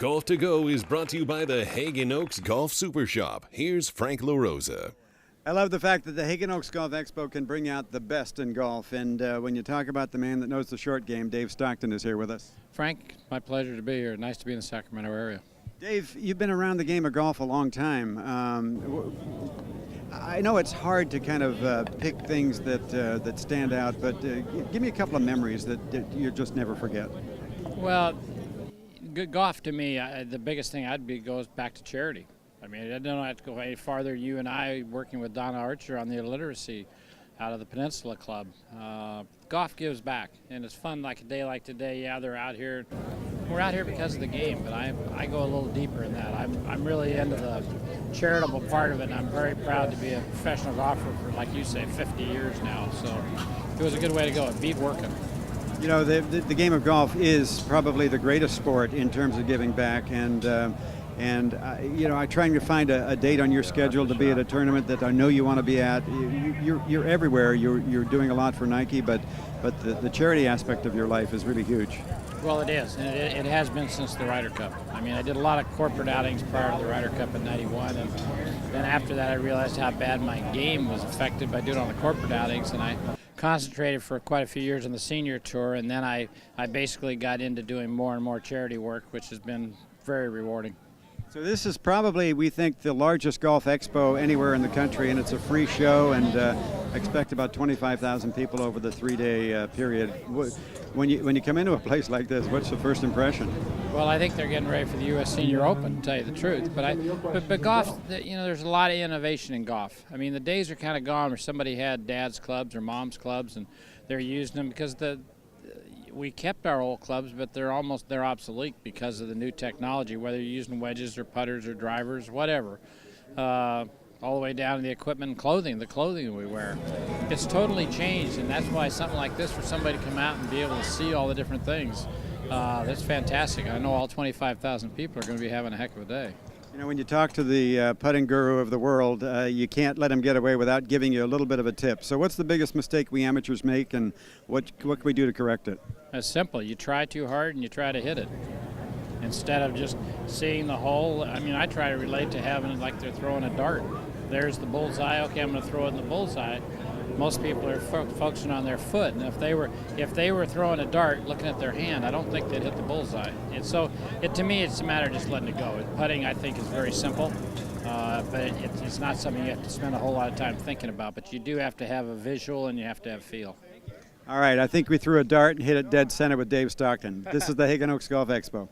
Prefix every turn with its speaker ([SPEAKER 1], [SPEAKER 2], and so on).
[SPEAKER 1] Golf to Go is brought to you by the Haggin Oaks Golf Super Shop. Here's Frank LaRosa.
[SPEAKER 2] I love the fact that the Haggin Oaks Golf Expo can bring out the best in golf. And when you talk about the man that knows the short game, Dave Stockton is here with us.
[SPEAKER 3] Frank, my pleasure to be here. Nice to be in the Sacramento area.
[SPEAKER 2] Dave, you've been around the game of golf a long time. I know it's hard to kind of pick things that stand out, but give me a couple of memories that you just never forget.
[SPEAKER 3] Well, good golf to me, the biggest thing goes back to charity. I mean, I don't have to go any farther. You and I working with Donna Archer on the illiteracy out of the Peninsula Club. Golf gives back, and it's fun like a day like today. Yeah, they're out here. We're out here because of the game, but I go a little deeper in that. I'm really into the charitable part of it, and I'm very proud to be a professional golfer for, like you say, 50 years now. So it was a good way to go. It beat working.
[SPEAKER 2] You know, the game of golf is probably the greatest sport in terms of giving back, and you know, I'm trying to find a date on your schedule to be at a tournament that I know you want to be at. You're everywhere. You're doing a lot for Nike, but the charity aspect of your life is really huge.
[SPEAKER 3] Well, it is, and it has been since the Ryder Cup. I mean, I did a lot of corporate outings prior to the Ryder Cup in '91, and then after that I realized how bad my game was affected by doing all the corporate outings, and I concentrated for quite a few years on the senior tour, and then I basically got into doing more and more charity work, which has been very rewarding.
[SPEAKER 2] So this is probably, we think, the largest golf expo anywhere in the country, and it's a free show, and expect about 25,000 people over the 3-day period. When you come into a place like this, what's the first impression?
[SPEAKER 3] Well, I think they're getting ready for the U.S. Senior Open, to tell you the truth. But golf, you know, there's a lot of innovation in golf. I mean, the days are kind of gone where somebody had dad's clubs or mom's clubs, and they're using them because we kept our old clubs, but they're obsolete because of the new technology, whether you're using wedges or putters or drivers, whatever. All the way down to the equipment and clothing, the clothing we wear. It's totally changed, and that's why something like this, for somebody to come out and be able to see all the different things, that's fantastic. I know all 25,000 people are going to be having a heck of a day.
[SPEAKER 2] You know, when you talk to the putting guru of the world, you can't let him get away without giving you a little bit of a tip. So what's the biggest mistake we amateurs make, and what can we do to correct it?
[SPEAKER 3] It's simple. You try too hard and you try to hit it. Instead of just seeing the hole, I mean, I try to relate to having it like they're throwing a dart. There's the bullseye, okay, I'm going to throw it in the bullseye. Most people are focusing on their foot, and if they were throwing a dart looking at their hand, I don't think they'd hit the bullseye. And so, to me, it's a matter of just letting it go. Putting, I think, is very simple, but it's not something you have to spend a whole lot of time thinking about. But you do have to have a visual, and you have to have feel.
[SPEAKER 2] All right, I think we threw a dart and hit it dead center with Dave Stockton. This is the Haggin Oaks Golf Expo.